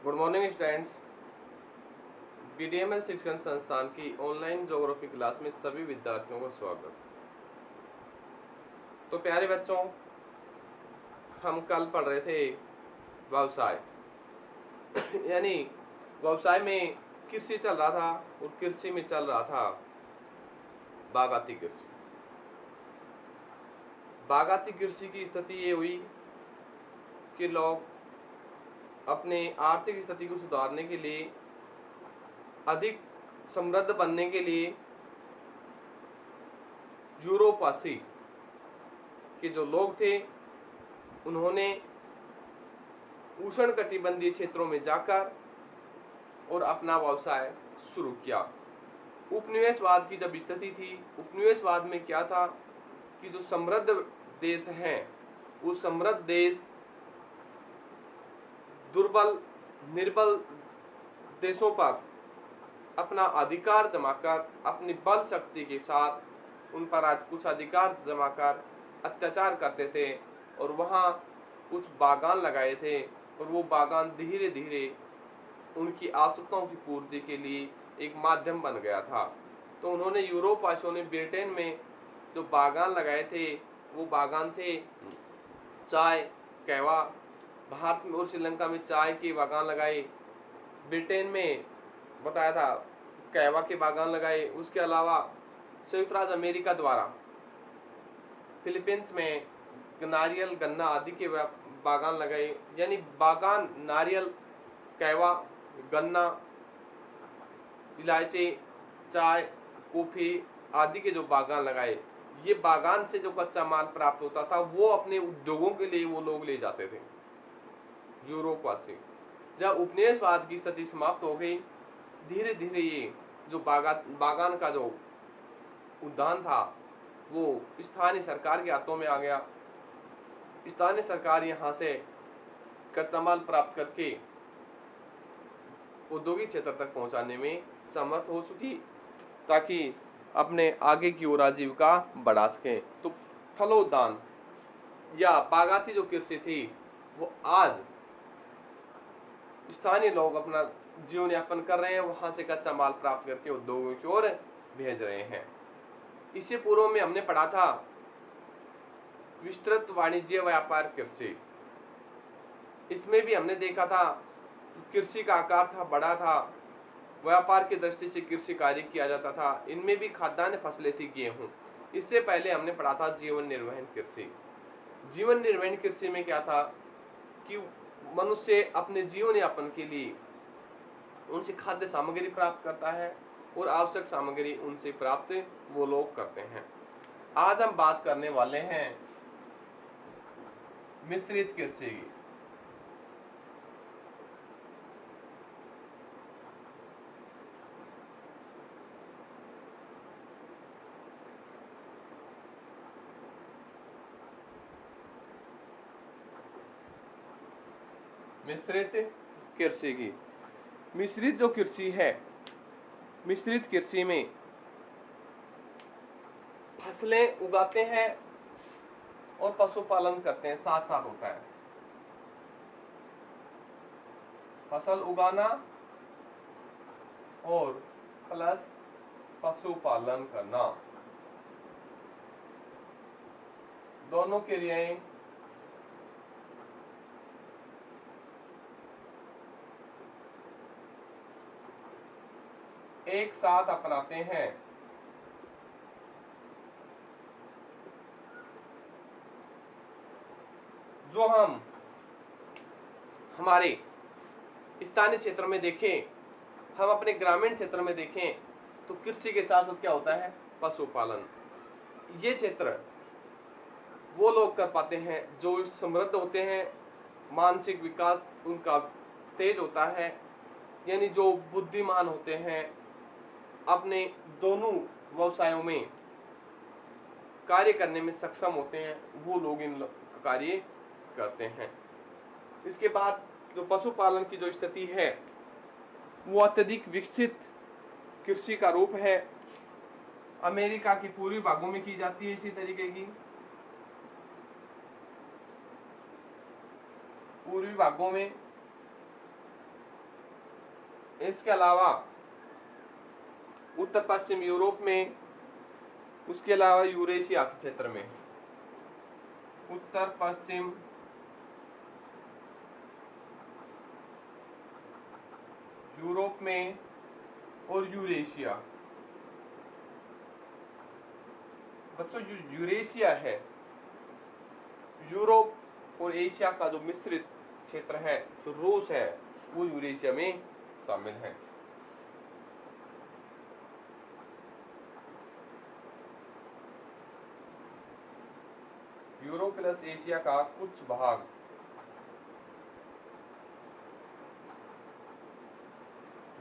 Good morning students. बीडीएमएल शिक्षण संस्थान की ऑनलाइन ज्योग्राफी क्लास में सभी विद्यार्थियों का स्वागत। तो प्यारे बच्चों, हम कल पढ़ रहे थे व्यवसाय यानी व्यवसाय में कृषि चल रहा था और कृषि में चल रहा था बागाती कृषि। बागाती कृषि की स्थिति ये हुई कि लोग अपने आर्थिक स्थिति को सुधारने के लिए, अधिक समृद्ध बनने के लिए यूरोपवासी के जो लोग थे उन्होंने उष्णकटिबंधीय क्षेत्रों में जाकर और अपना व्यवसाय शुरू किया। उपनिवेशवाद की जब स्थिति थी, उपनिवेशवाद में क्या था कि जो समृद्ध देश हैं वो समृद्ध देश दुर्बल निर्बल देशों पर अपना अधिकार जमाकर, अपनी बल शक्ति के साथ उन पर आज कुछ अधिकार जमाकर अत्याचार करते थे और वहाँ कुछ बागान लगाए थे और वो बागान धीरे धीरे उनकी आवश्यकताओं की पूर्ति के लिए एक माध्यम बन गया था। तो उन्होंने यूरोप वासियों ने ब्रिटेन में जो बागान लगाए थे वो बागान थे चाय, कहवा। भारत में और श्रीलंका में चाय के बागान लगाए, ब्रिटेन में बताया था कहवा के बागान लगाए। उसके अलावा संयुक्त राज्य अमेरिका द्वारा फिलीपींस में नारियल, गन्ना आदि के बागान लगाए। यानी बागान नारियल, कहवा, गन्ना, इलायची, चाय, कॉफी आदि के जो बागान लगाए, ये बागान से जो कच्चा माल प्राप्त होता था वो अपने उद्योगों के लिए वो लोग ले जाते थे यूरोपवासी। जब उपनिवेशवाद की स्थिति समाप्त हो गई, धीरे धीरे ये जो बागान का जो उद्यान था वो स्थानीय सरकार के हाथों में आ गया। स्थानीय सरकार यहाँ से कच्चा माल प्राप्त करके औद्योगिक क्षेत्र तक पहुंचाने में समर्थ हो चुकी, ताकि अपने आगे की ओर आजीविका बढ़ा सके। तो फलोद्यान या बागाती जो कृषि थी वो आज स्थानीय लोग अपना जीवन यापन कर रहे हैं, वहां से कच्चा माल प्राप्त करके उद्योगों की ओर भेज रहे हैं। इससे पूर्व में हमने पढ़ा था विस्तृत वाणिज्य व्यापार कृषि। इसमें भी हमने देखा था कृषि का आकार था बड़ा था, व्यापार की दृष्टि से कृषि कार्य किया जाता था। इनमें भी खाद्यान्न फसलें थी, गेहूं। इससे पहले हमने पढ़ा था जीवन निर्वहन कृषि। जीवन निर्वहन कृषि में क्या था कि मनुष्य अपने जीवन यापन के लिए उनसे खाद्य सामग्री प्राप्त करता है और आवश्यक सामग्री उनसे प्राप्त वो लोग करते हैं। आज हम बात करने वाले हैं मिश्रित कृषि की। मिश्रित कृषि की। मिश्रित जो कृषि है, मिश्रित कृषि में फसलें उगाते हैं और पशुपालन करते हैं, साथ साथ होता है। फसल उगाना और प्लस पशुपालन करना, दोनों क्रियाएं एक साथ अपनाते हैं। जो हम हमारे स्थानीय क्षेत्र में देखें, हम अपने ग्रामीण क्षेत्र में देखें तो कृषि के साथ साथ क्या होता है, पशुपालन। ये क्षेत्र वो लोग कर पाते हैं जो समृद्ध होते हैं, मानसिक विकास उनका तेज होता है, यानी जो बुद्धिमान होते हैं, अपने दोनों व्यवसायों में कार्य करने में सक्षम होते हैं, वो लोग इन कार्य करते हैं। इसके बाद जो पशुपालन की जो स्थिति है वो अत्यधिक विकसित कृषि का रूप है। अमेरिका की पूर्वी भागों में की जाती है इसी तरीके की, पूर्वी भागों में इसके अलावा उत्तर पश्चिम यूरोप में, उसके अलावा यूरेशिया के क्षेत्र में, उत्तर पश्चिम यूरोप में और यूरेशिया। बच्चों जो यूरेशिया है, यूरोप और एशिया का जो मिश्रित क्षेत्र है, जो रूस है, वो यूरेशिया में शामिल है। यूरोप प्लस एशिया का कुछ भाग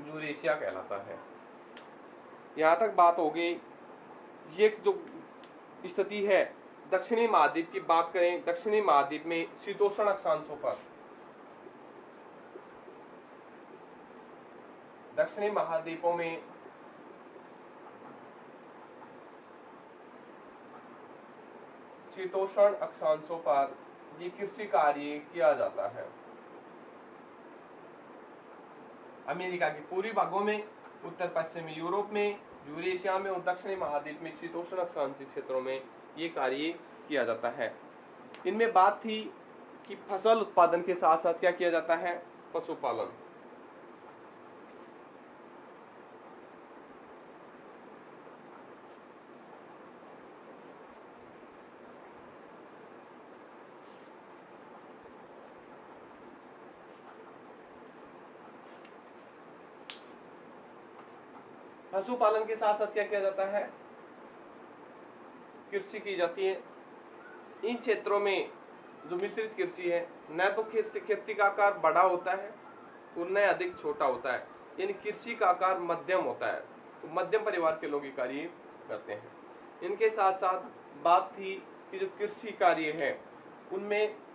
यूरेशिया कहलाता है। यहाँ तक बात हो गई। ये जो स्थिति है, दक्षिणी महाद्वीप की बात करें, दक्षिणी महाद्वीप में शीतोष्ण अक्षांशों पर, दक्षिणी महाद्वीपों में शीतोष्ण अक्षांशों पर ये कृषि कार्य किया जाता है। अमेरिका के पूर्वी भागों में, उत्तर पश्चिमी यूरोप में, यूरेशिया में और दक्षिणी महाद्वीप में शीतोष्ण अक्षांशीय क्षेत्रों में ये कार्य किया जाता है। इनमें बात थी कि फसल उत्पादन के साथ साथ क्या किया जाता है, पशुपालन। पशुपालन के साथ साथ क्या किया जाता है, कृषि की जाती है। इन क्षेत्रों में जो मिश्रित कृषि है, न तो खेती का आकार बड़ा होता है और न अधिक छोटा होता है, यानी कृषि का आकार मध्यम होता है। तो मध्यम परिवार के लोग ये कार्य करते हैं। इनके साथ साथ बात थी कि जो कृषि कार्य है उनमें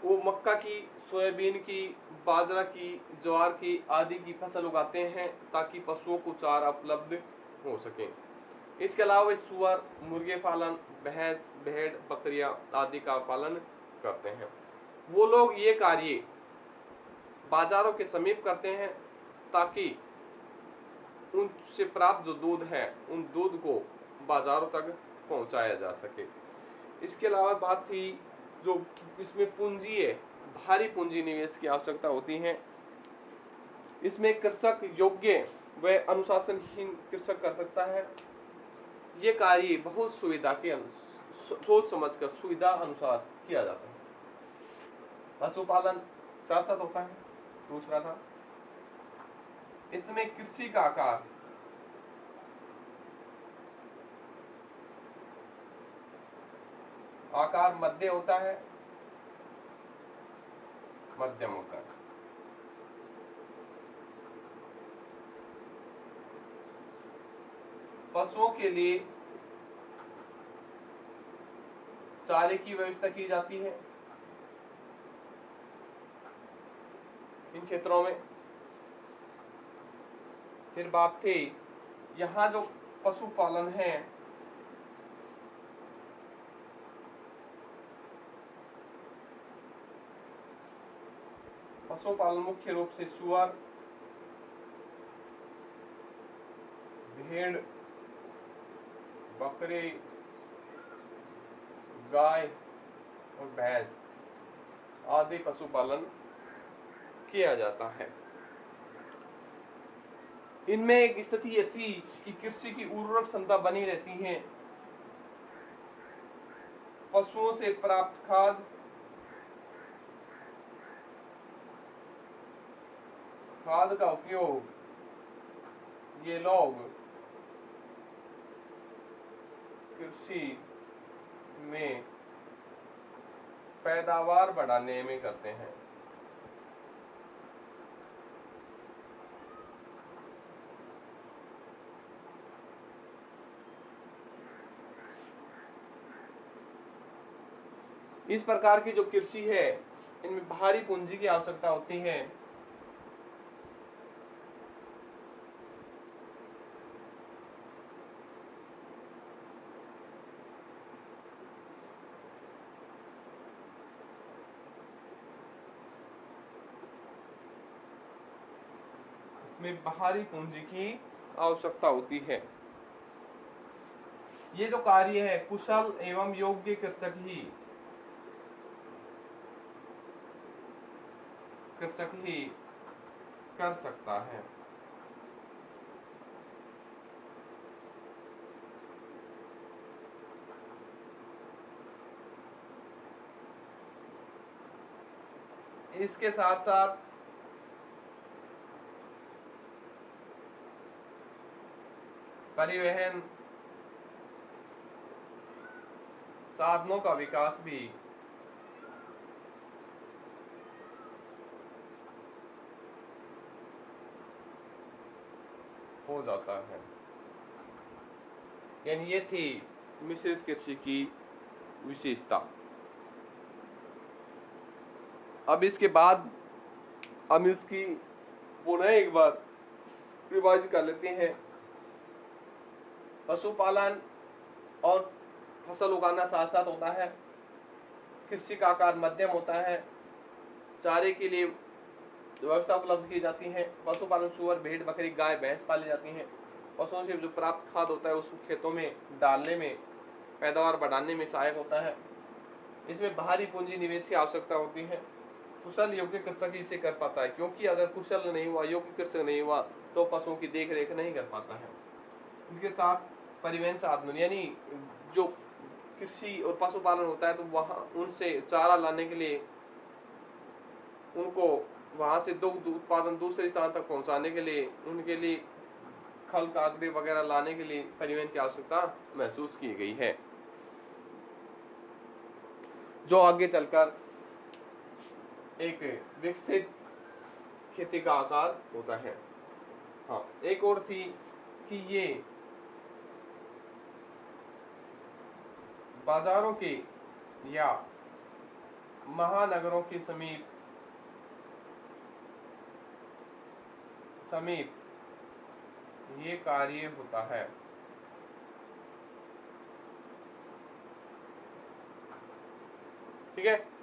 वो मक्का की, सोयाबीन की, बाजरा की, ज्वार की आदि की फसल उगाते हैं ताकि पशुओं को चारा उपलब्ध हो सके। इसके अलावा सुअर, मुर्गे पालन, भैंस, भेड़, बकरियां आदि का पालन करते हैं। वो लोग ये कार्य बाजारों के समीप करते हैं ताकि उनसे प्राप्त जो दूध है, उन दूध को बाजारों तक पहुंचाया जा सके। इसके अलावा बात थी जो इसमें पूंजी है, भारी पूंजी निवेश की आवश्यकता होती है। इसमें कृषक योग्य व अनुशासनहीन कृषक कर सकता है। ये कार्य बहुत सुविधा के सोच समझकर सुविधा अनुसार किया जाता है। पशुपालन साथ साथ होता है। दूसरा था, इसमें कृषि का आकार मध्य होता है, मध्यम होता है। पशुओं के लिए चारे की व्यवस्था की जाती है इन क्षेत्रों में। फिर बात थी, यहाँ जो पशुपालन है पशुपालन मुख्य रूप से सुअर, भेड़, बकरे, गाय और भैंस आदि पशुपालन किया जाता है। इनमें एक स्थिति यह थी कि कृषि की उर्वरक क्षमता बनी रहती है। पशुओं से प्राप्त खाद का उपयोग ये लोग कृषि में पैदावार बढ़ाने में करते हैं। इस प्रकार की जो कृषि है, इनमें भारी पूंजी की आवश्यकता होती है। में बाहरी पूंजी की आवश्यकता होती है। ये जो कार्य है कुशल एवं योग्य कृषक ही कर सकता है। इसके साथ साथ परिवहन साधनों का विकास भी हो जाता है। यानी ये थी मिश्रित कृषि की विशेषता। अब इसके बाद हम इसकी पुनः एक बार रिवाइज कर लेते हैं। पशुपालन और फसल उगाना साथ साथ होता है। कृषि का आकार मध्यम होता है। चारे के लिए व्यवस्था उपलब्ध की जाती है। पशुपालन सूअर, भेड़, बकरी, गाय, भैंस पाली जाती हैं। पशुओं से जो प्राप्त खाद होता है उसको खेतों में डालने में, पैदावार बढ़ाने में सहायक होता है। इसमें बाहरी पूंजी निवेश की आवश्यकता होती है। कुशल योग्य कृषक इसे कर पाता है, क्योंकि अगर कुशल नहीं हुआ, योग्य कृषक नहीं हुआ तो पशुओं की देख रेख नहीं कर पाता है। इसके साथ परिवहन साधन, यानी जो कृषि और पशुपालन होता है तो वहाँ उनसे चारा लाने के लिए, उनको वहाँ से दुग्ध उत्पादन दूसरे स्थान तक पहुँचाने के लिए, उनके लिए खल कागड़े वगैरह लाने के लिए परिवहन की आवश्यकता महसूस की गई है, जो आगे चलकर एक विकसित खेती का आकार होता है। हाँ, एक और थी कि ये बाजारों के या महानगरों के समीप ये कार्य होता है। ठीक है।